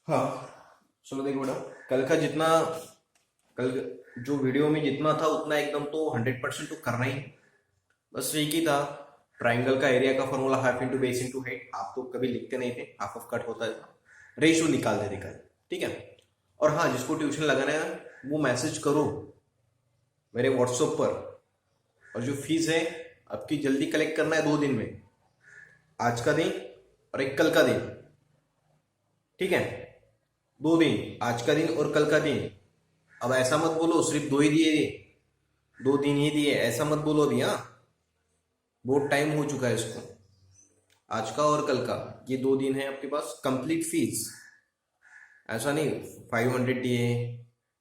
हाँ, चलो देखो बेटा। कल का जितना कल जो वीडियो में जितना था उतना एकदम तो 100% तो करना ही है। बस एक ही था, ट्राइंगल का एरिया का formula half into base into height. आप तो कभी लिखते नहीं थे, हाफ ऑफ कट होता है, रेशियो निकाल देते कल। ठीक है। और हाँ, जिसको ट्यूशन लगाना है वो मैसेज करो मेरे व्हाट्सएप पर। और जो फीस है आपकी जल्दी कलेक्ट करना है 2 दिन में, आज का दिन और एक कल का दिन। ठीक है, 2 दिन, आज का दिन और कल का दिन। अब ऐसा मत बोलो सिर्फ 2 दिन ही दिए, ऐसा मत बोलो अभी। हाँ, बहुत टाइम हो चुका है इसको। आज का और कल का ये 2 दिन है आपके पास, कंप्लीट फीस। ऐसा नहीं 500 दिए,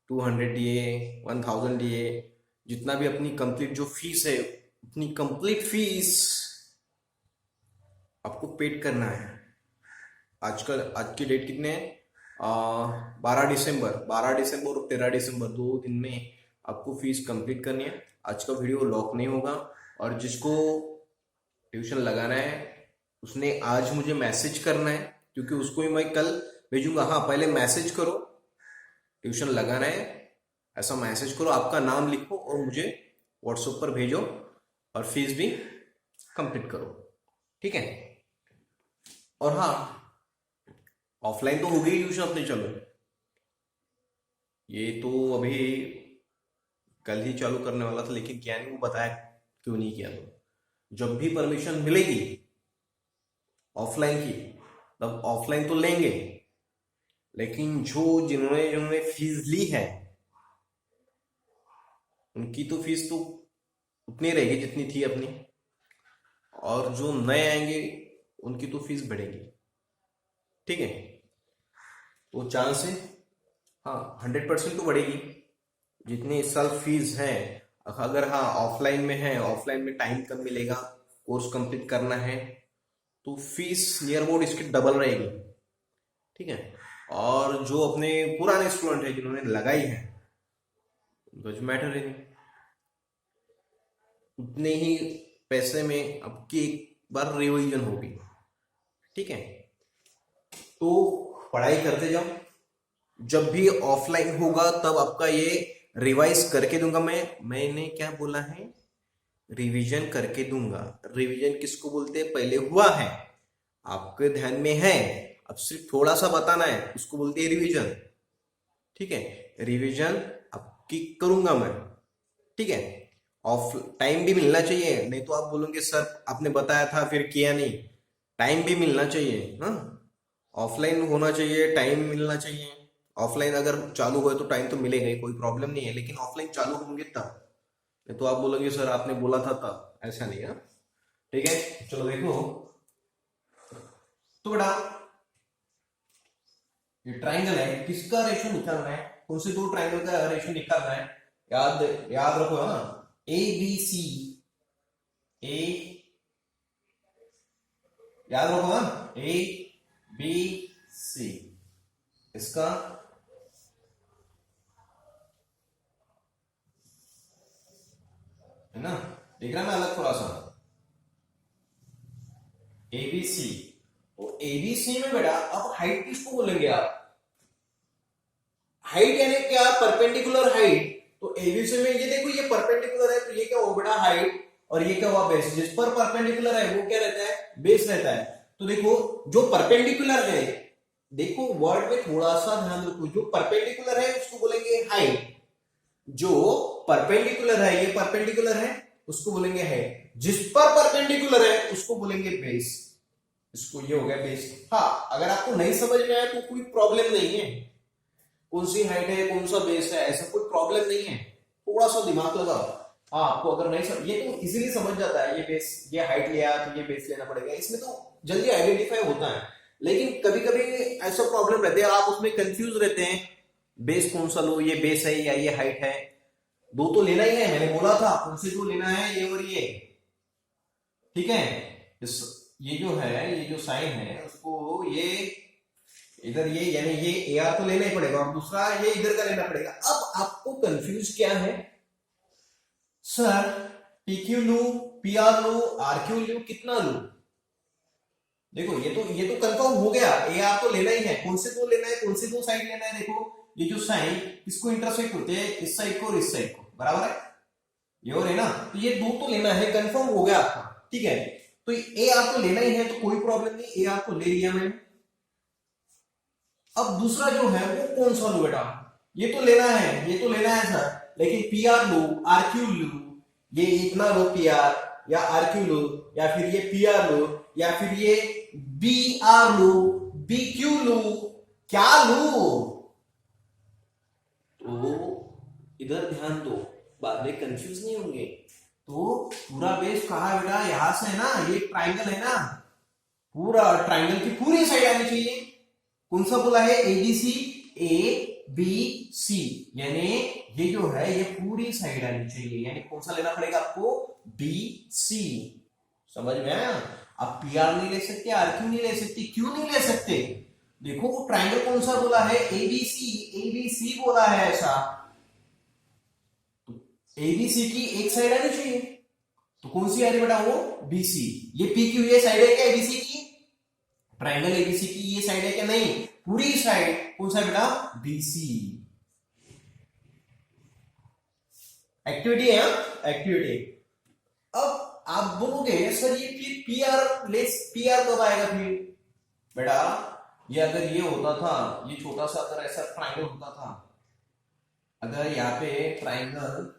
200 दिए, 1000 दिए। जितना भी अपनी कंप्लीट जो फीस है उतनी कंप्लीट फीस आपको पेड करना है। आज की डेट कितने हैं? 12 दिसंबर। 12 दिसंबर और 13 दिसंबर 2 दिन में आपको फीस कंप्लीट करनी है। आज का वीडियो लॉक नहीं होगा। और जिसको ट्यूशन लगाना है उसने आज मुझे मैसेज करना है, क्योंकि उसको ही मैं कल भेजूंगा। हाँ, पहले मैसेज करो, ट्यूशन लगाना है ऐसा मैसेज करो, आपका नाम लिखो और मुझे व्हाट्सएप पर भेजो, और फीस भी कंप्लीट करो। ठीक है। और हाँ, ऑफलाइन तो हो गई ट्यूशन अपने। चलो, ये तो अभी कल ही चालू करने वाला था, लेकिन क्या नहीं, वो बताया क्यों नहीं किया। तो जब भी परमिशन मिलेगी ऑफलाइन की, तब ऑफलाइन तो लेंगे। लेकिन जिन्होंने जिन्होंने फीस ली है उनकी तो फीस तो उतनी रहेगी जितनी थी अपनी। और जो नए आएंगे उनकी तो फीस बढ़ेगी। ठीक है। तो चांस है, हाँ, 100% तो बढ़ेगी जितनी इस साल फीस है। अगर हाँ ऑफलाइन में है, ऑफलाइन में टाइम कम मिलेगा, कोर्स कंप्लीट करना है, तो फीस नियर अबाउट इसकी डबल रहेगी। ठीक है। और जो अपने पुराने स्टूडेंट है जिन्होंने लगाई है, कुछ मैटर ही नहीं, उतने ही पैसे में आपकी एक बार रिवीजन होगी। ठीक है। तो पढ़ाई करते जाओ, जब भी ऑफलाइन होगा तब आपका ये रिवाइज करके दूंगा मैंने क्या बोला है? रिवीजन करके दूंगा। रिवीजन किसको बोलते हैं? पहले हुआ है, आपके ध्यान में है, अब सिर्फ थोड़ा सा बताना है, उसको बोलते हैं रिवीजन। ठीक है। रिवीजन आपकी करूंगा मैं। ठीक है। ऑफ टाइम भी मिलना चाहिए, नहीं तो आप बोलोगे सर आपने बताया था फिर किया नहीं। टाइम भी मिलना चाहिए। हाँ, ऑफलाइन होना चाहिए, टाइम मिलना चाहिए। ऑफलाइन अगर चालू हुए तो टाइम तो मिलेगा ही, कोई प्रॉब्लम नहीं है, लेकिन ऑफलाइन चालू होंगे तब। नहीं तो आप बोलोगे सर आपने बोला था तब, ऐसा नहीं है। ठीक है, चलो देखो। तो बेटा, ये ट्राइंगल है, किसका रेशियो निकालना है? कौन से दो ट्राइंगल का रेशियो निकालना है? याद याद रखो। हाँ, ए बी सी। ए, याद रखो। हाँ, ए बी सी, इसका है ना, दिख रहा है ना अलग थोड़ा सा? एबीसी। तो एबीसी में बेटा अब हाइट किसको बोलेंगे आप? हाइट यानी क्या? Perpendicular height. तो एबीसी में ये देखो, ये परपेंडिकुलर है तो ये क्या हो बेटा? हाइट। और ये क्या हुआ? बेस। जिस पर परपेंडिकुलर है वो क्या रहता है? बेस रहता है। तो देखो, जो परपेंडिकुलर है, देखो वर्ड में थोड़ा सा ध्यान रखो, जो परपेंडिकुलर है उसको बोलेंगे हाइट। जो परपेंडिकुलर है, ये परपेंडिकुलर है, उसको बोलेंगे हाइट। जिस पर परपेंडिकुलर है उसको बोलेंगे बेस। इसको ये हो गया बेस। हाँ, अगर आपको नहीं समझ में आया तो कोई प्रॉब्लम नहीं है, कौन सी हाइट है कौन सा बेस है, ऐसा कोई प्रॉब्लम नहीं है। थोड़ा सा दिमाग लगाओ। हाँ, आपको अगर नहीं समझ, ये तो इजीली समझ जाता है, ये बेस, ये हाइट लिया तो ये बेस लेना पड़ेगा, इसमें तो जल्दी आइडेंटिफाई होता है। लेकिन कभी कभी ऐसा प्रॉब्लम रहते हैं, आप उसमें कंफ्यूज रहते हैं, बेस कौन सा लो, ये बेस है या ये हाइट है। दो तो लेना ही है, मैंने बोला था कौन से दो लेना है, ये और ये। ठीक है। इस ये जो है, ये जो साइन है उसको ये इधर, ये यानी ये ए आर तो लेना ही पड़ेगा, और दूसरा ये इधर का लेना पड़ेगा। अब आपको कंफ्यूज क्या है? सर पी क्यू लू, पी आर लू, आर क्यू लू, कितना लू? देखो ये तो कंफर्म हो गया, ए आर तो लेना ही है। कौन से दो लेना है, कौन से दो साइड लेना है? देखो ये जो साइन किसको इंटरसेक्ट होते हैं, इस साइड को और इस साइड को, बराबर है, ये और है ना, तो ये दो तो लेना है, कंफर्म हो गया आपका, ठीक है। तो ए आर तो लेना ही है, तो कोई प्रॉब्लम नहीं, ए आर तो ले लिया मैंने। अब दूसरा जो है वो कौन सा लो बेटा, ये तो लेना है, ये तो लेना है सर, लेकिन पी आर लो, आर क्यू लो, ये इतना लो पी आर या आर क्यू लो, या फिर ये पी आर लो, या फिर ये बी आर लो, बी क्यू लो, क्या लो? तो इधर ध्यान दो, बाद में कंफ्यूज नहीं होंगे। तो पूरा बेस कहा है बेटा, यहां से है ना, ये ट्राइंगल है ना, पूरा ट्राइंगल की पूरी साइड आनी चाहिए। कौन सा बोला है? एबीसी, ए बी सी, यानी ये जो है ये पूरी साइड आनी चाहिए, यानी कौन सा लेना पड़ेगा आपको? B C. समझ में आया? आप पी आर नहीं ले सकते, आर क्यू नहीं ले सकते, क्यू नहीं ले सकते। देखो वो ट्राइंगल कौन सा बोला है? एबीसी, एबीसी बोला है ऐसा, तो एबीसी की एक साइड आनी चाहिए, तो कौन सी आ रही बेटा? वो बीसी। ये पी क्यू ये साइड है क्या एबीसी की? ट्राइंगल एबीसी की ये साइड है क्या? नहीं, पूरी साइड कौन सा बेटा? बीसी। एक्टिविटी है, एक्टिविटी। अब आप बोलोगे सर ये फिर पीआर लेस, पीआर कब आएगा फिर? बेटा ये अगर ये होता था, ये छोटा सा अगर ऐसा ट्राइंगल होता था, अगर यहाँ पे ट्राइंगल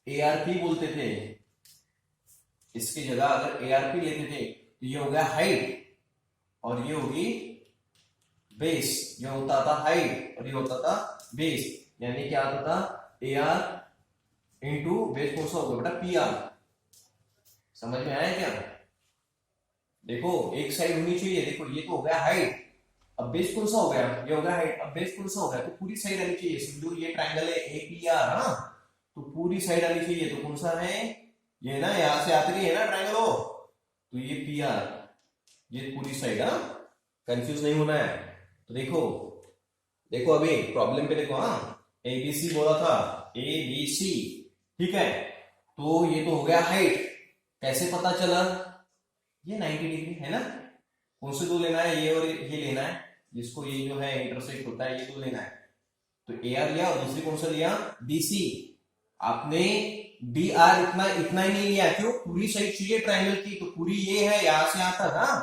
एआरपी बोलते थे, इसकी जगह अगर एआरपी लेते थे, तो ये हो गया हाइट और ये होगी बेस, ये होता था हाइट और ये होता था बेस, यानी क्या आता था? ए आर इंटू बेस कौन सा होगा बेटा? P R. समझ में आया क्या? देखो एक साइड होनी चाहिए, देखो ये तो हो गया हाइट, अब बेस कौन सा हो गया? ये हो गया हाइट, अब बेस कौन सा हो गया? तो पूरी साइड आनी चाहिए। समझो ये ट्राइंगल है ए पी आर, है ना, तो पूरी साइड आनी चाहिए, तो कौन सा है? ये ना, यहां से आते है ना ट्राइंगल हो, तो ये पी आर, ये पूरी साइड, है, कंफ्यूज नहीं होना है। तो देखो देखो अभी प्रॉब्लम पे देखो, हाँ एबीसी बोला था, ए बी सी, ठीक है, तो ये तो हो गया हाइट, कैसे पता चला? ये 90 डिग्री है ना, कौन से दो लेना है? ये और ये लेना है, जिसको ये जो है इंटरसेक्ट होता है, ये दो लेना है, तो ए आर लिया और दूसरी कौन सा लिया? बीसी। आपने डी आर इतना इतना ही नहीं लिया, क्यों? पूरी साइड चाहिए ट्राइंगल की, तो पूरी ये है यहां से यहां तक, हाँ,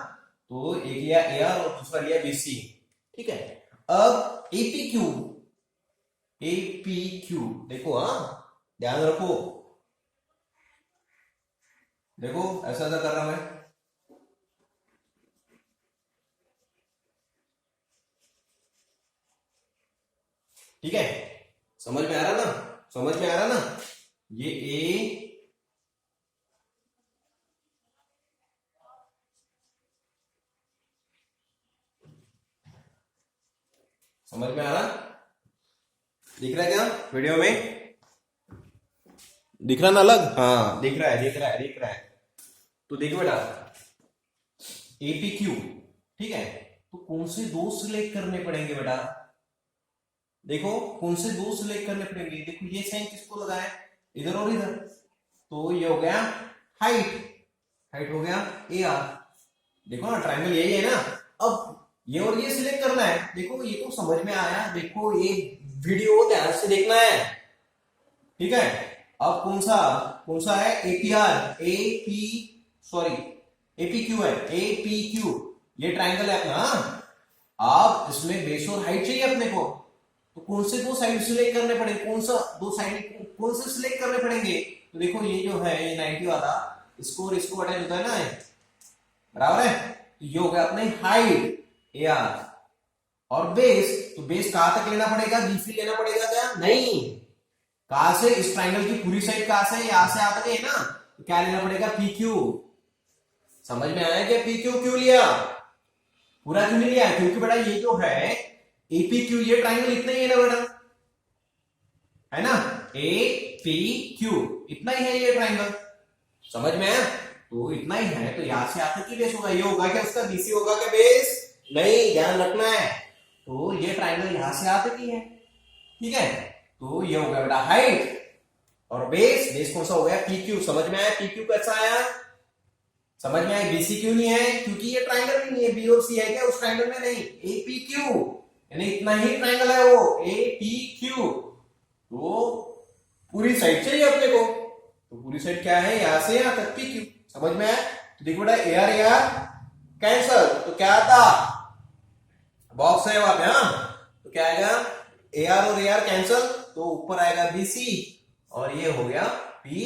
तो एक लिया ए आर और दूसरा लिया बीसी, ठीक है। अब एपीक्यू, एपीक्यू देखो, हाँ ध्यान रखो, देखो ऐसा ऐसा कर रहा मैं, ठीक है, समझ में आ रहा ना? समझ में आ रहा ना? ये ए, समझ में आ रहा? दिख रहा है क्या वीडियो में? दिख रहा ना अलग? हाँ दिख रहा है, दिख रहा है, दिख रहा है। तो देखो बेटा एपीक्यू, ठीक है, तो कौन से दो सिलेक्ट करने पड़ेंगे बेटा? देखो कौन से दो सिलेक्ट करने पड़ेंगे? देखो ये साइन किसको लगा है? इधर और इधर, तो ये हो गया हाइट, हाइट हो गया ए आर। देखो ना ट्राइंगल यही है ना। अब ये और ये सिलेक्ट करना है, देखो ये तो समझ में आया, देखो ये वीडियो ध्यान से देखना है, ठीक है। अब कौन सा है? एपीआर, एपी सॉरी एपीक्यू है, एपीक्यू, ये ट्राइंगल है अपना। आप इसमें बेस और हाइट चाहिए अपने को, तो कौन से दो साइड सिलेक्ट करने पड़ेंगे? कौन सा दो साइड कौन से सिलेक्ट करने पड़ेंगे? तो देखो ये जो है ये 90 वाला, इसको और इसको अटैच होता है ना, बराबर है, तो ये हो गया अपने हाइट ए आर और बेस, तो बेस कहां तक लेना पड़ेगा? बीसी लेना पड़ेगा क्या? नहीं, कहां से? इस ट्राइंगल की पूरी साइड कहां से? यहां से आ तक है ना, तो क्या लेना पड़ेगा? P Q. समझ में आया क्या? पी क्यू क्यों लिया? पूरा क्यों नहीं लिया? क्योंकि बेटा ये जो है एपी क्यू, ये ट्राइंगल इतना ही है ना बेटा, है ना, ए पी क्यू इतना ही है ये ट्राइंगल। समझ में आया? तो इतना ही है, तो यहां से आते की बेस होगा, ये होगा क्या उसका? बीसी होगा क्या बेस? नहीं, ध्यान रखना है। तो ये ट्राइंगल यहां से आते की है, ठीक है, तो ये हो गया बेटा हाइट और बेस, बेस कौन सा हो गया? P Q. समझ में आया? पी क्यू कैसा आया? समझ में आया? बीसी क्यों नहीं है? क्योंकि ये ट्राइंगल भी नहीं है। बी और सी है क्या उस ट्राइंगल में? नहीं। ए पी क्यू यानी इतना ही ट्राइंगल है वो, ए पी क्यू। तो पूरी साइड चाहिए अपने को, तो पूरी साइड क्या है? यहां से यहां तक पी क्यू। समझ में आया? तो देखो बेटा, ए आर कैंसल, तो क्या आता? बॉक्स है वहां पे, हाँ, तो क्या आएगा? ए आर और ए आर कैंसल, तो ऊपर आएगा बी सी और ये हो गया पी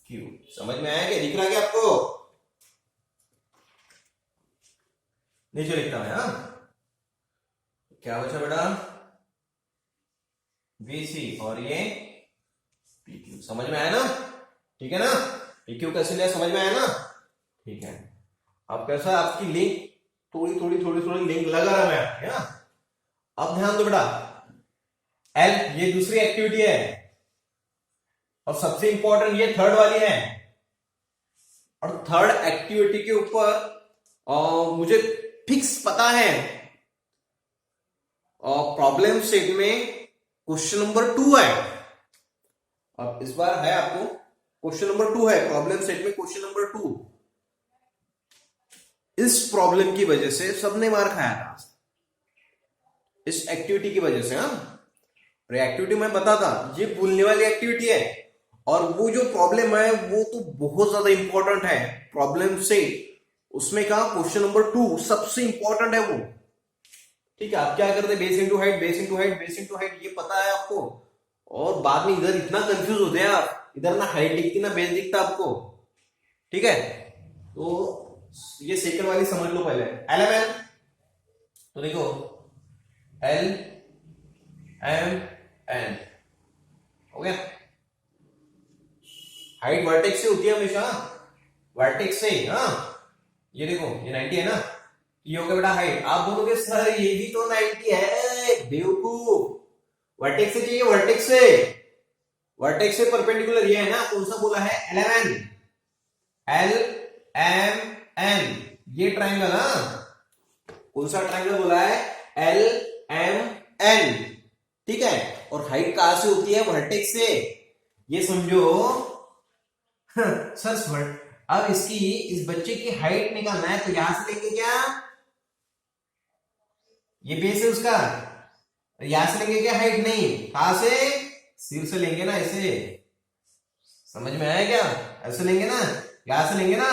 क्यू। समझ में आया? क्या दिख रहा है क्या आपको? नीचे लिखता है, हाँ, क्या बचा बेटा? बी सी और ये पी क्यू। समझ में आया ना? ठीक है ना? पी क्यू कैसे लिया? समझ में आया ना? ठीक है। अब कैसा आपकी लिंक थोड़ी थोड़ी लिंक लगा रहा मैं, है ना? अब ध्यान दो बेटा, एल ये दूसरी एक्टिविटी है और सबसे इंपॉर्टेंट ये थर्ड वाली है। और थर्ड एक्टिविटी के ऊपर मुझे फिक्स पता है, और प्रॉब्लम सेट में क्वेश्चन नंबर 2 है। अब इस बार है आपको क्वेश्चन नंबर 2 है, प्रॉब्लम सेट में क्वेश्चन नंबर 2। इस प्रॉब्लम की वजह से सबने मार खाया था, इस एक्टिविटी की वजह से। हाँ, एक्टिविटी मैं बताता, ये भूलने वाली एक्टिविटी है, और वो जो प्रॉब्लम है वो तो बहुत ज्यादा इंपॉर्टेंट है प्रॉब्लम से। उसमें कहा क्वेश्चन नंबर 2 सबसे इंपॉर्टेंट है वो। ठीक है, आप क्या करते? Base into height, base into height, base into height, ये पता है आपको। और बाद में इधर इतना कंफ्यूज होते हैं आप, इधर ना हाइट दिखती ना बेस दिखता आपको। ठीक है, तो ये सेकंड वाली समझ लो पहले। एल, तो देखो एल एम एन हो गया। हाइट वर्टेक्स से होती है हमेशा, वर्टेक्स से। हाँ, ये देखो ये 90 है ना, ये हो गया बेटा हाइट। आप बोलोगे सर ये भी तो 90 है, बेवकूफ। वर्टेक्स से चाहिए, वर्टेक्स से, वर्टेक्स से परपेंडिकुलर ये है ना। कौन सा बोला है? एल एम एन, ये ट्राइंगल। हाँ, कौन सा ट्राइंगल बोला है? L M N. ठीक है, और हाइट कहां से होती है? वर्टेक्स से। ये समझो। सर अब इस बच्चे की हाइट निकालना है, तो यहां से लेंगे क्या? ये बेस है उसका, यहां से लेंगे क्या हाइट? नहीं, कहां से? सिर से लेंगे ना, ऐसे। समझ में आया क्या? ऐसे लेंगे ना, यहां से लेंगे ना,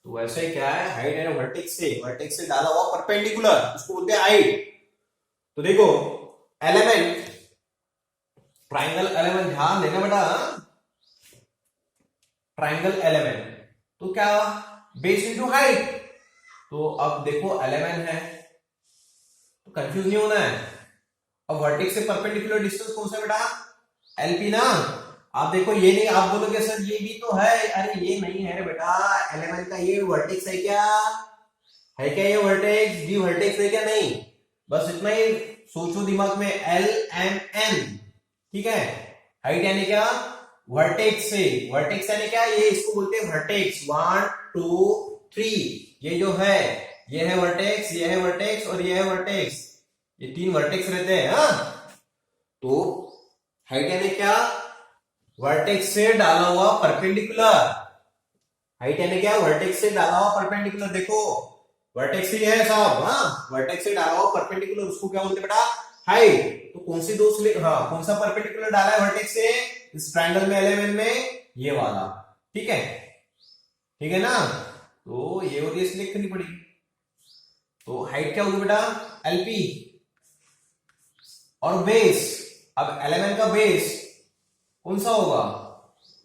तो वैसे क्या है? हाइट है वर्टेक्स से, वर्टेक्स से डाला हुआ परपेंडिकुलर, उसको बोलते हैं हाइट। तो देखो एलिमेंट, ट्राइंगल एलिमेंट, ध्यान देना बेटा, ट्राइंगल एलिमेंट, तो क्या? Base into height. तो अब देखो एलिमेंट है, तो कंफ्यूज नहीं होना है। अब वर्टेक्स से परपेंडिकुलर डिस्टेंस कौन सा बेटा? एलपी ना। आप देखो ये नहीं, आप बोलोगे सर ये भी तो है, अरे ये नहीं है बेटा, एलिमेंट का ये वर्टेक्स है क्या? है क्या ये वर्टेक्स? डी वर्टेक्स है क्या? नहीं, बस इतना ही सोचो दिमाग में, एल एम एन। ठीक है, हाइट यानी क्या? वर्टेक्स से, वर्टेक्स यानी क्या? ये इसको बोलते हैं वर्टेक्स। 1 2 3, ये जो है ये है वर्टेक्स, ये है वर्टेक्स और ये है वर्टेक्स, ये 3 वर्टेक्स रहते हैं। हाँ, तो हाइट यानी क्या? वर्टेक्स से डाला हुआ परपेंडिकुलर। हाइट यानी क्या? वर्टेक्स से डाला हुआ परपेंडिकुलर। देखो वर्टेक्स ही है साहब, हाँ, वर्टेक्स से डाला हुआ परपेंडिकुलर, उसको क्या बोलते हैं बेटा? हाइट। तो कौन सी हाँ, कौन सा परपेंडिकुलर डाला है वर्टेक्स से? इस ट्रायंगल में, एलिमेंट में, ये वाला। ठीक है, ठीक है ना? तो ये और ये सिलेक्ट करनी पड़ेगी। तो हाइट क्या होगी बेटा? एलपी। और बेस, अब एलिमेंट का बेस कौन सा होगा?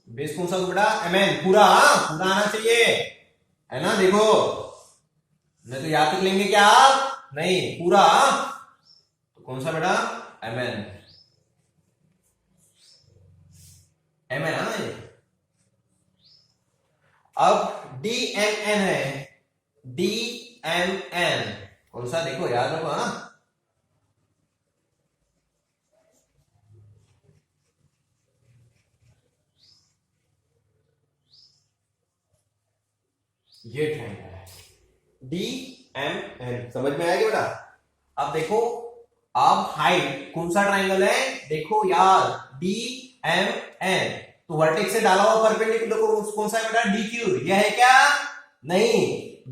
बेस कौन सा होगा बेटा? एमएन। पूरा, पूरा आना चाहिए, है ना? देखो नहीं तो याद तक लेंगे क्या आप? नहीं, पूरा। तो कौन सा बेटा? एमएन। एमएन आना है। अब डी एम एन है, डी एम एन कौन सा? देखो याद रखो। हाँ, ये ट्रायंगल है डी एम एन। समझ में आया क्या बेटा? अब देखो, अब हाइट कौन सा ट्रायंगल है? देखो यार, डी एम एन, तो वर्टेक्स से डाला हुआ परपेंडिकुलर कौन सा है बेटा? D Q. यह है क्या? नहीं,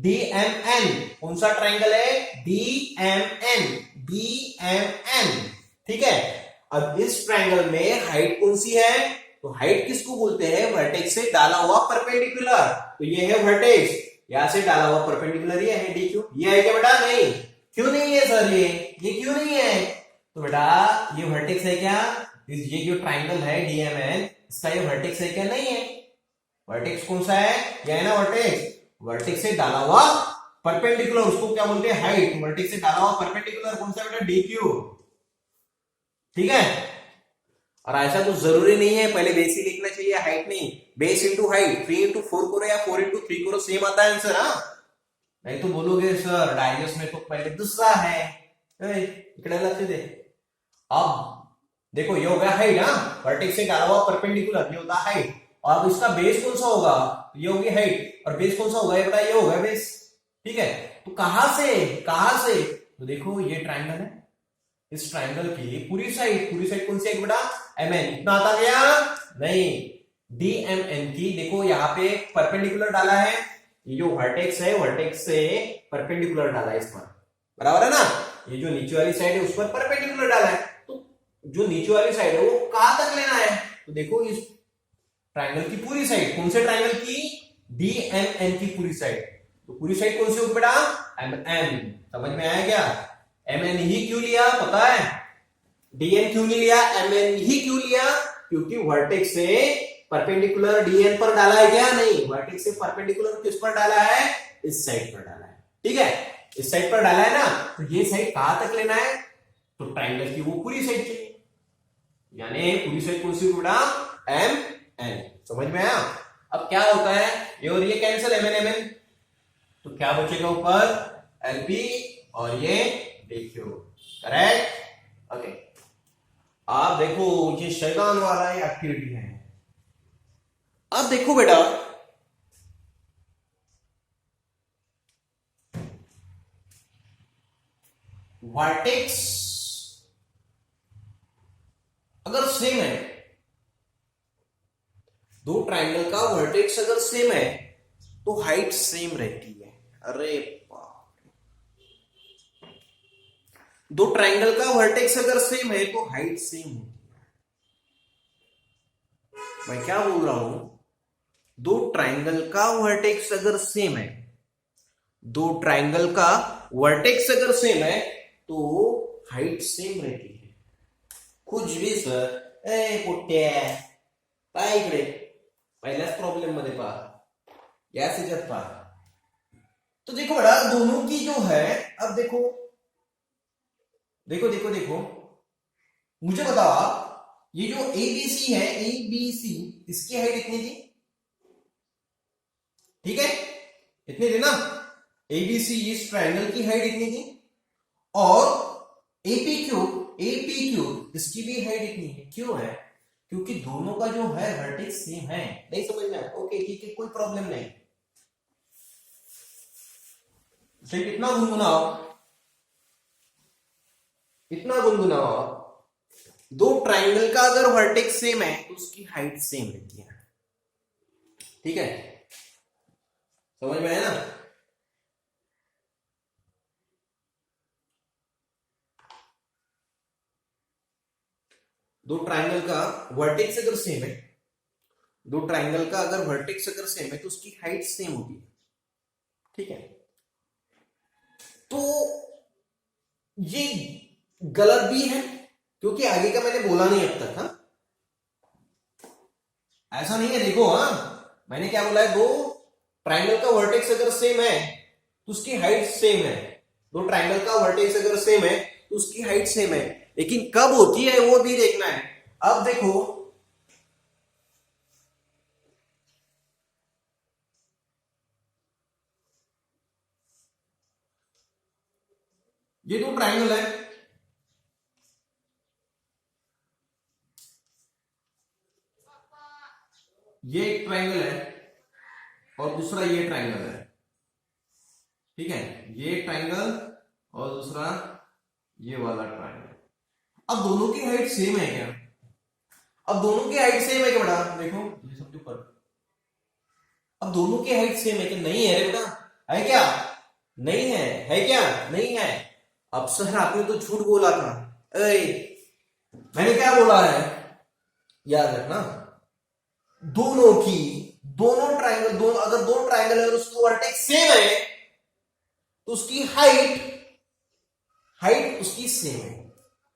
DMN कौन सा ट्राइंगल है? DMN, DMN, ठीक है। अब इस ट्राइंगल में हाइट कौन सी है? तो हाइट किसको बोलते हैं? वर्टेक्स से डाला हुआ परपेंडिकुलर। तो ये है वर्टेक्स, यहां से डाला हुआ परपेंडिकुलर ये है DQ। ये है क्या बेटा? नहीं। क्यों नहीं है सर? ये क्यों नहीं है? तो बेटा ये वर्टेक्स है क्या? ये जो ट्राइंगल है DMN, इसका ये वर्टेक्स है क्या? नहीं है। वर्टेक्स कौन सा है? ये है ना वर्टेक्स। वर्टेक्स से डाला हुआ परपेंडिकुलर, उसको क्या बोलते हैं? हाइट। वर्टेक्स से डाला हुआ परपेंडिकुलर कौन सा बेटा? DQ, ठीक है। और ऐसा तो जरूरी नहीं है पहले बेस ही लिखना चाहिए, हाइट नहीं। बेस इंटू हाइट 3 इंटू 4 करो या 4 इंटू 3 करो, सेम आता है आंसर। हाँ, नहीं तो बोलोगे सर डाइजेस्ट में तो पहले दूसरा है। इकड़े लक्ष्य दे। अब देखो ये हो गया हाइट, हाँ, वर्टेक्स से डाला हुआ परपेंडिकुलर, ये होता है हाइट। और अब इसका बेस कौन सा होगा? ये होगी हाइट, और बेस कौन सा होगा? ये बता, ये होगा बेस, ठीक है। तो कहां से? तो देखो ये ट्राइंगल है, इस ट्राइंगल की पूरी साइड कौन सी है बेटा? MN। इतना आता गया? नहीं, DMN की देखो यहाँ पे परपेंडिकुलर डाला है, ये जो वर्टेक्स है वर्टेक्स से परपेंडिकुलर डाला है इस पर, बराबर है ना। ये जो नीचे वाली साइड है उस पर परपेंडिकुलर डाला है, तो जो नीचे वाली साइड है वो कहां तक लेना है? तो देखो इस ट्राइंगल की पूरी साइड, कौन से ट्राइंगल की? DMN की पूरी साइड। तो पूरी साइड कौन सी होगी बेटा? MN। समझ में आया क्या? MN ही क्यों लिया पता है? DN क्यों नहीं लिया? MN ही क्यों लिया? क्योंकि वर्टेक्स से परपेंडिकुलर DN पर डाला है क्या? नहीं, वर्टेक्स से परपेंडिकुलर किस पर डाला है? इस साइड पर डाला है, ठीक है। इस साइड पर डाला है ना, तो ये साइड कहां तक लेना है? तो ट्राइंगल की वो पूरी साइड चाहिए, यानी पूरी साइड कौन सी बेटा? MN। समझ में आया? अब क्या होता है, ये और ये कैंसिल, MN, तो क्या बचेगा ऊपर? LP और ये DQ, करेक्ट। ओके, आप देखो ये शैतान वाला ये एक्टिविटी है। अब देखो बेटा, वर्टेक्स अगर सेम है, दो ट्राइंगल का वर्टेक्स अगर सेम है तो हाइट सेम रहती है। अरे दो ट्राइंगल का वर्टेक्स अगर सेम है तो हाइट सेम होती है। मैं क्या बोल रहा हूं? दो ट्राइंगल का वर्टेक्स अगर सेम है, दो ट्राइंगल का वर्टेक्स अगर सेम है तो हाइट सेम रहती है। कुछ भी सर, ए कुठे काय इकडे पहिल्याच प्रॉब्लेम मध्ये पहा, या सिजत पहा। तो देखो बड़ा, दोनों की जो है, अब देखो देखो देखो देखो, मुझे बताओ आप, ये जो ABC है, ABC, इसकी हाइट इतनी थी, ठीक है, इतनी थी ना। ABC इस ट्रायंगल की हाइट इतनी थी, और APQ इसकी भी हाइट इतनी है। क्यों है? क्योंकि दोनों का जो है वर्टेक्स सेम है। नहीं समझ में? ओके ठीक है, कोई प्रॉब्लम नहीं। तो कितना गुनगुनाओ, इतना गुनगुनाओ, दो ट्राइंगल का अगर वर्टेक्स सेम है तो उसकी हाइट सेम रहती है, ठीक है। समझ में आया ना? दो ट्राइंगल का वर्टेक्स अगर सेम है, दो ट्राइंगल का अगर वर्टेक्स अगर सेम है तो उसकी हाइट सेम होती है, ठीक है। तो ये गलत भी है क्योंकि आगे का मैंने बोला नहीं अब तक। हाँ, ऐसा नहीं है, देखो, हाँ मैंने क्या बोला है, दो ट्राइंगल का वर्टेक्स अगर सेम है तो उसकी हाइट सेम है। दो ट्राइंगल का वर्टेक्स अगर सेम है तो उसकी हाइट सेम है, लेकिन कब होती है वो भी देखना है। अब देखो, ये दो ट्राइंगल है, ये एक ट्राइंगल है और दूसरा ये ट्राइंगल है, ठीक है। ये ट्राइंगल और दूसरा ये वाला ट्राइंगल। अब दोनों की हाइट सेम है क्या? अब दोनों की हाइट सेम है क्या बेटा? देखो ये सब ऊपर, अब दोनों की हाइट सेम है क्या? नहीं है रे बेटा, है क्या? नहीं है क्या? नहीं है। अब सर आपने तो झूठ बोला था। ए, मैंने क्या बोला है? याद रखना, दोनों की, दोनों ट्राइंगल, दोनों अगर दो ट्राइंगल है और उसकी वर्टेक्स सेम है तो उसकी हाइट, हाइट उसकी सेम है।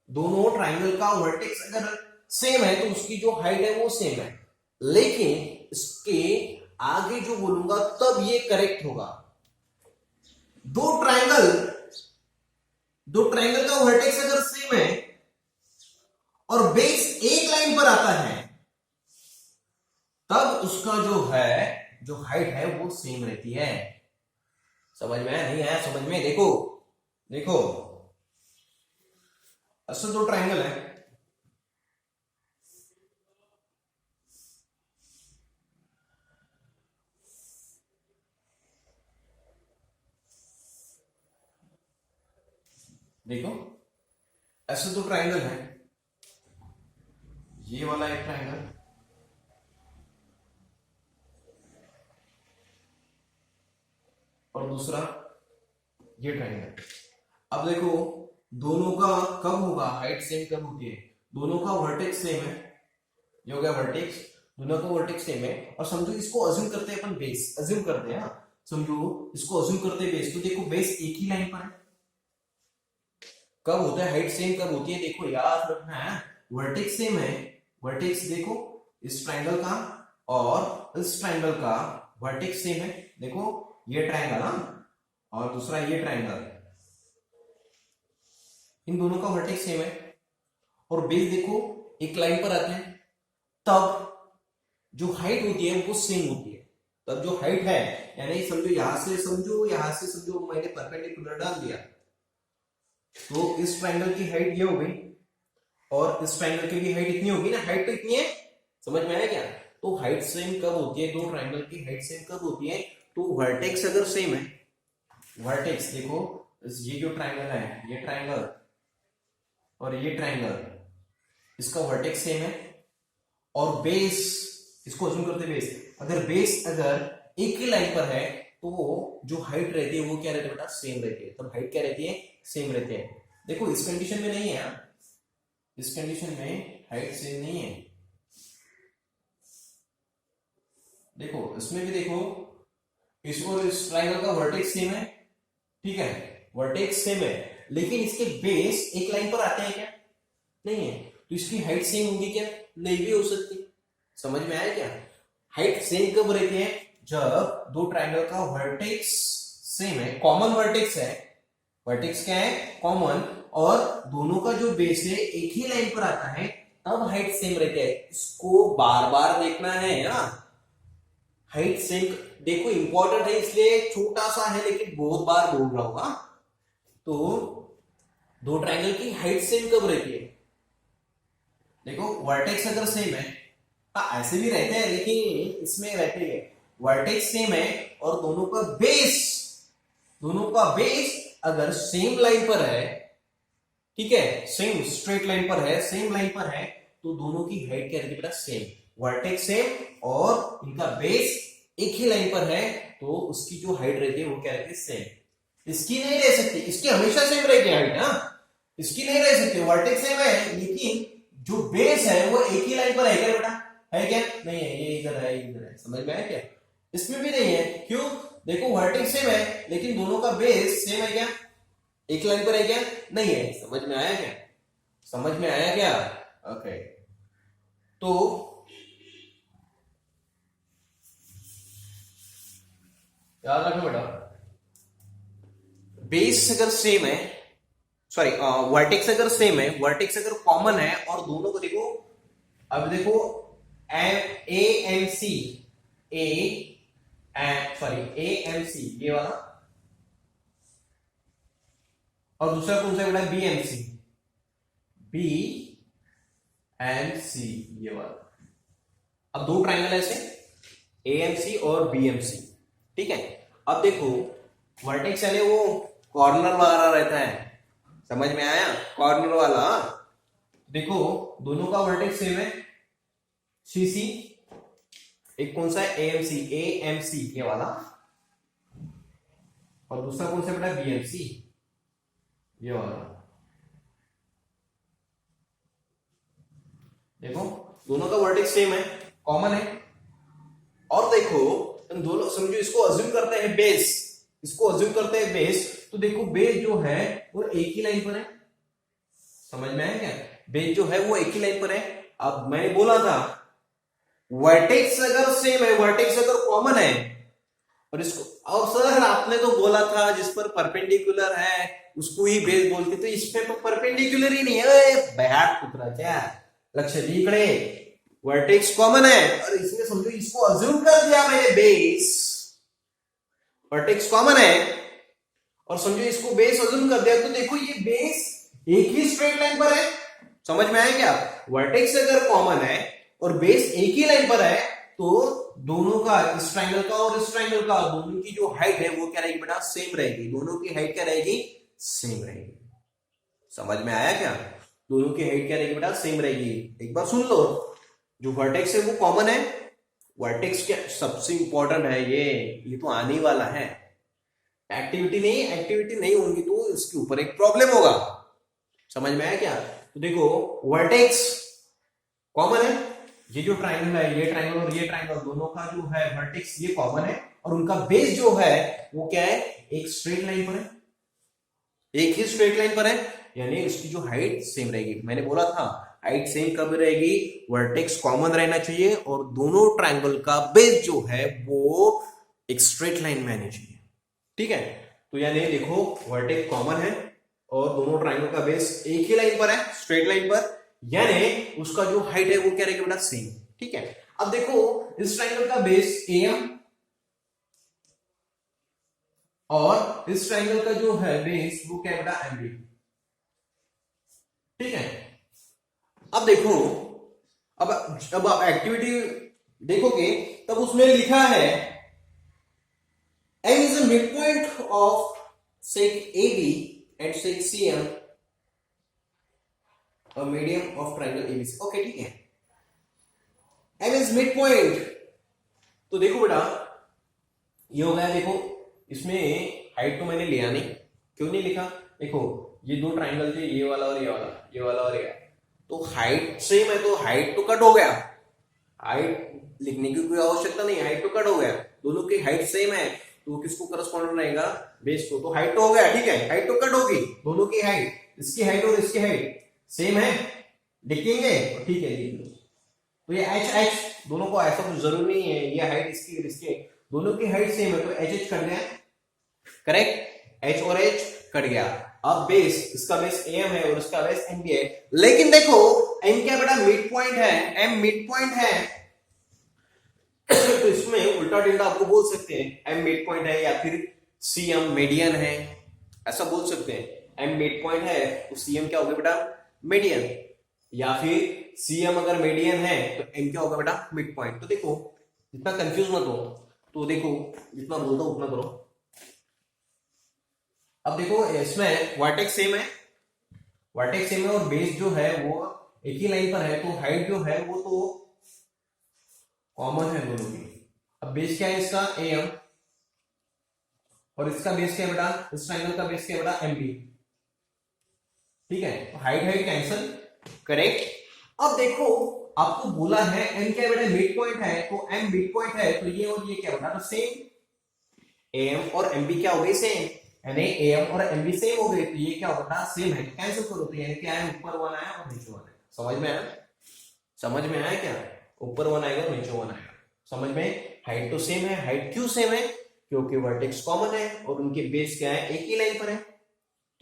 दोनों ट्राइंगल का वर्टेक्स अगर सेम है तो उसकी जो हाइट है वो सेम है, लेकिन इसके आगे जो बोलूंगा तब ये करेक्ट होगा। दो ट्राइंगल, दो ट्राइंगल का वर्टेक्स अगर सेम है और बेस एक लाइन पर आता है तब उसका जो है, जो हाइट है वो सेम रहती है। समझ में आया? नहीं आया समझ में? देखो देखो, असल दो ट्राइंगल है, देखो ऐसे दो ट्राइंगल है, ये वाला एक ट्राइंगल और दूसरा ये ट्राइंगल। अब देखो दोनों का कब होगा हाइट सेम, कब होती है? दोनों का वर्टेक्स सेम है, ये हो गया वर्टेक्स, दोनों का वर्टेक्स सेम है। और समझो इसको अज्यूम करते हैं अपन बेस, अज्यूम करते हैं, हाँ समझो इसको अज्यूम करते हैं बेस, तो देखो बेस एक ही लाइन पर है। कब होता है हाइट सेम, कब होती है? देखो याद रखना है, वर्टेक्स सेम है, वर्टेक्स देखो इस ट्राइंगल का और इस ट्राइंगल का वर्टेक्स सेम है। देखो ये ट्राइंगल, हाँ, और दूसरा ये ट्राइंगल, इन दोनों का वर्टेक्स सेम है और बेस देखो एक लाइन पर आते हैं, तब जो हाइट होती है वो सेम होती है। तब जो हाइट है, यानी समझो यहां से समझो, यहां से समझो, मैंने परपेंडिकुलर डाल दिया तो इस ट्राइंगल की हाइट ये हो गई और इस ट्राइंगल की भी हाइट इतनी होगी ना, हाइट तो इतनी है। समझ में आया क्या? तो हाइट सेम कब होती है? दो ट्राइंगल की हाइट सेम कब होती है? तो वर्टेक्स अगर सेम है, वर्टेक्स देखो ये जो ट्राइंगल है, ये ट्राइंगल और ये ट्राइंगल, इसका वर्टेक्स सेम है और बेस, इसको अज्यूम करते बेस, अगर बेस अगर एक ही लाइन पर है तो जो हाइट रहती है वो क्या रहती है बेटा? सेम रहती है। तब हाइट क्या रहती है? सेम रहती है। देखो इस कंडीशन में नहीं है, इस कंडीशन में हाइट सेम नहीं है। देखो इसमें भी देखो, इस और इस ट्राइंगल का वर्टेक्स सेम है, ठीक है, वर्टेक्स सेम है, लेकिन इसके बेस एक लाइन पर आते हैं क्या? नहीं है। तो इसकी हाइट सेम होगी क्या? नहीं भी हो सकती। समझ में आया क्या? हाइट सेम कब रहती है? जब दो ट्राइंगल का वर्टेक्स सेम है, कॉमन वर्टेक्स है, वर्टेक्स क्या है? कॉमन, और दोनों का जो बेस है एक ही लाइन पर आता है, तब हाइट सेम रहती है। इसको बार बार देखना है ना, हाइट सेम देखो इंपॉर्टेंट है, इसलिए छोटा सा है लेकिन बहुत बार बोल रहा हूं। तो दो ट्राइंगल की हाइट सेम कब रहती है? देखो वर्टेक्स अगर सेम है, हाँ ऐसे भी रहते हैं लेकिन इसमें रहते हैं वर्टेक्स सेम है और दोनों का बेस, दोनों का बेस अगर सेम लाइन पर है, ठीक है, सेम स्ट्रेट लाइन पर है, सेम लाइन पर है, तो दोनों की हाइट क्या रहती है बेटा? सेम, वर्टेक्स सेम और इनका बेस एक ही लाइन पर है, तो उसकी जो हाइट रहती है वो क्या रहती है? सेम। इसकी नहीं रह सकती, इसकी हमेशा सेम रहेगी हाइट, हाँ इसकी नहीं रह सकती, वर्टेक्स सेम है लेकिन जो बेस है वो एक ही लाइन पर है क्या बेटा? है क्या? नहीं है, ये इधर है, इधर है। समझ में आया क्या? इसमें भी नहीं है, क्यों? देखो वर्टेक्स सेम है लेकिन दोनों का बेस सेम है क्या? एक लाइन पर है क्या? नहीं है। समझ में आया क्या? समझ में आया क्या? ओके, तो याद रखो बेटा, बेस अगर सेम है, सॉरी वर्टेक्स अगर सेम है, वर्टेक्स अगर कॉमन है और दोनों को देखो, अब देखो A M C, A sorry A M C ये वाला, और दूसरा कौन सा बेटा? B M C, B M C ये वाला। अब दो ट्राइंगल ऐसे, ए एम सी और बी एम सी, ठीक है। अब देखो वर्टेक्स यानी वो कॉर्नर वाला रहता है, समझ में आया? कॉर्नर वाला। देखो दोनों का वर्टेक्स सेम है, सी सी, एक कौन सा है एएमसी ये वाला, और दूसरा कौन सा बेटा बीएमसी ये वाला। देखो दोनों का वर्टेक्स सेम है, कॉमन है। और देखो इन दोनों, समझो इसको अज्यूम करते हैं बेस, इसको अज्यूम करते हैं बेस, तो देखो बेस जो है वो एक ही लाइन पर है। समझ में आया क्या? बेस जो है वो एक ही लाइन पर है। अब मैंने बोला था वर्टेक्स अगर सेम है, वर्टेक्स अगर कॉमन है, और इसको, और सर आपने तो बोला था जिस पर परपेंडिकुलर है उसको ही बेस बोलते, तो इसमें तो परपेंडिकुलर ही नहीं है। बैठ पुत्रा क्या लक्ष्य इकडे वर्टेक्स कॉमन है, और इसमें समझो इसको अज्यूम कर दिया मैंने बेस, वर्टेक्स कॉमन है और समझो इसको बेस अज्यूम कर दिया, तो देखो ये बेस एक ही स्ट्रेट लाइन पर है। समझ में आया क्या? वर्टेक्स अगर कॉमन है और बेस एक ही लाइन पर है, तो दोनों का, इस ट्रायंगल का और इस ट्रायंगल का, दोनों की जो हाइट है वो क्या रहेगी बेटा? सेम रहेगी। दोनों की हाइट क्या रहेगी? सेम रहेगी। समझ में आया क्या? दोनों की हाइट क्या रहेगी बेटा? सेम रहेगी। एक बार सुन लो, जो वर्टेक्स है वो कॉमन है। वर्टेक्स क्या सबसे इंपॉर्टेंट है, ये तो आने वाला है। एक्टिविटी नहीं होंगी तो इसके ऊपर एक प्रॉब्लम होगा। समझ में आया क्या? तो देखो वर्टेक्स कॉमन है, ये जो ट्रायंगल है, ये ट्रायंगल और ये ट्रायंगल, दोनों का जो है वर्टेक्स ये कॉमन है, और उनका बेस जो है वो क्या है? एक स्ट्रेट लाइन पर है, एक ही स्ट्रेट लाइन पर है, यानी उसकी जो हाइट सेम रहेगी। मैंने बोला था हाइट सेम कब रहेगी? वर्टेक्स कॉमन रहना चाहिए और दोनों ट्रायंगल का बेस जो है वो एक स्ट्रेट लाइन में आनी चाहिए। ठीक है, तो यानी देखो वर्टेक्स कॉमन है और दोनों ट्रायंगल का बेस एक ही लाइन पर है, स्ट्रेट लाइन पर, यानी उसका जो हाइट है वो क्या रहेगी बेटा? सेम। ठीक है, अब देखो इस ट्रायंगल का बेस एएम और इस ट्रायंगल का जो है बेस वो क्या बेटा? एमबी। ठीक है, अब देखो, अब आप एक्टिविटी देखोगे तब उसमें लिखा है M is a midpoint of sec AB and sec CM, a medium of triangle ABC। Okay ठीक है, M is midpoint, तो देखो बेटा ये हो गया। देखो इसमें हाइट तो मैंने लिया नहीं, क्यों नहीं लिखा? देखो ये दो ट्राइंगल थे, ये वाला और ये वाला, ये वाला और ये, तो हाइट सेम है तो हाइट तो कट हो गया, हाइट लिखने की कोई आवश्यकता नहीं, हाइट तो कट हो गया। दोनों की हाइट सेम है तो किसको करस्पॉन्ड रहेगा? बेस को। तो हाइट तो हो गया, ठीक है, हाइट तो कट होगी। दोनों की हाइट, इसकी हाइट और इसकी हाइट सेम है, लिखेंगे ठीक है लिख लो। तो ये एच एच दोनों को, ऐसा कुछ जरूरी नहीं है ये हाइट इसकी और इसकी, दोनों की हाइट सेम है तो एच एच कट गया, करेक्ट, एच और एच कट गया। अब बेस, इसका बेस एम है और इसका बेस एम भी है, लेकिन देखो एम क्या बेटा? मिड पॉइंट है, एम मिड पॉइंट है तो इसमें उल्टा टिल्डा आपको बोल सकते हैं, एम मिड पॉइंट है या फिर सी एम मीडियन है, ऐसा बोल सकते हैं। एम मिड पॉइंट है तो सी एम क्या होगा बेटा? मीडियन, या फिर सी एम अगर मीडियन है तो एम क्या होगा बेटा? Mid point. तो देखो जितना कंफ्यूज मत हो, तो देखो जितना बोलता हूं उतना करो। अब देखो इसमें वर्टेक्स सेम है, वर्टेक्स सेम है और बेस जो है वो एक ही लाइन पर है, तो हाइट जो है वो तो कॉमन है दोनों की। अब बेस क्या है इसका? एम, और इसका बेस क्या है बेटा? इस ट्रायंगल का बेस क्या है बेटा? M B. ठीक है, तो हाइट हाइट कैंसल, करेक्ट। अब देखो आपको बोला है एम क्या बेटा? मिड पॉइंट है, तो एम मिड पॉइंट है तो ये और ये क्या बेटा? तो सेम, एम और एम बी क्या हो गए? सेम, यानी एम और एम बी सेम हो गए, तो ये क्या होगा? सेम है, कैंसिल करो, तो यानी क्या है? ऊपर वन आया और नीचे वन आया। समझ में आया? समझ में आया क्या? ऊपर वन आएगा नीचे वन आएगा। समझ में? हाइट तो सेम है, हाइट क्यों सेम है? क्योंकि वर्टेक्स कॉमन है और उनके बेस क्या है? एक ही लाइन पर है,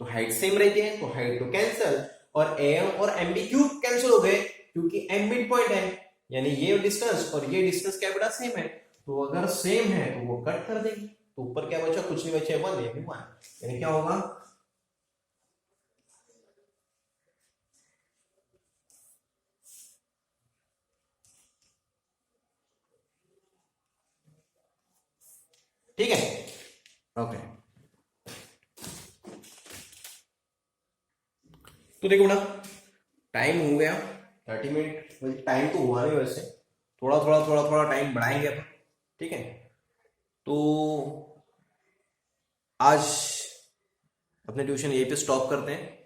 तो हाइट सेम रहती है, तो हाइट तो कैंसिल, और एम और एम बी क्यों कैंसिल हो गए? क्योंकि एम मिड पॉइंट है, यानी ये डिस्टेंस और ये डिस्टेंस क्या बेटा? सेम है, तो अगर सेम है तो वो कट कर देंगे, तो ऊपर क्या बचा? कुछ नहीं बचा, वन, यानी वन, यानी क्या होगा? ठीक है, ओके। तो देखो ना टाइम हो गया 30 मिनट, टाइम तो हुआ नहीं वैसे, थोड़ा थोड़ा टाइम बढ़ाएंगे अपन, ठीक है। तो आज अपने ट्यूशन यहीं पे स्टॉप करते हैं,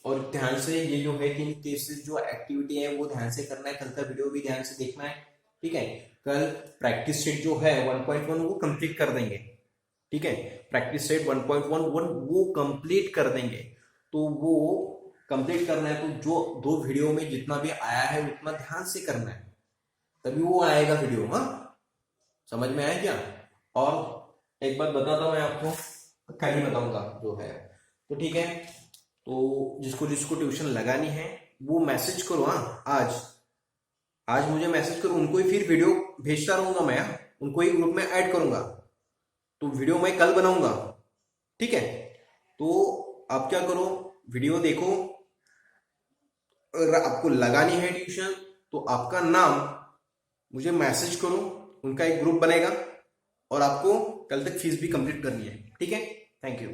और ध्यान से ये जो है कि केसेस जो एक्टिविटी है वो ध्यान से करना है, कल का वीडियो भी ध्यान से देखना है, ठीक है। कल प्रैक्टिस सेट जो है 1.1 वो कंप्लीट कर देंगे, ठीक है। प्रैक्टिस सेट 1.11 वो कंप्लीट कर देंगे। तो वो कंप्लीट करना है, तो जो 2 वीडियो में जितना भी आया है उतना ध्यान से करना है, तभी वो आएगा वीडियो। हाँ, समझ में आया क्या? और एक बात बताता हूं मैं आपको, कल ही बताऊंगा जो है, तो ठीक है। तो जिसको जिसको ट्यूशन लगानी है वो मैसेज करो। हाँ, आज आज मुझे मैसेज करो, उनको ही फिर वीडियो भेजता रहूंगा मैं। हाँ? उनको ही ग्रुप में ऐड करूंगा, तो वीडियो मैं कल बनाऊंगा, ठीक है। तो आप क्या करो, वीडियो देखो, अगर आपको लगानी है ट्यूशन तो आपका नाम मुझे मैसेज करो, उनका एक ग्रुप बनेगा, और आपको कल तक फीस भी कंप्लीट करनी है, ठीक है। Thank you.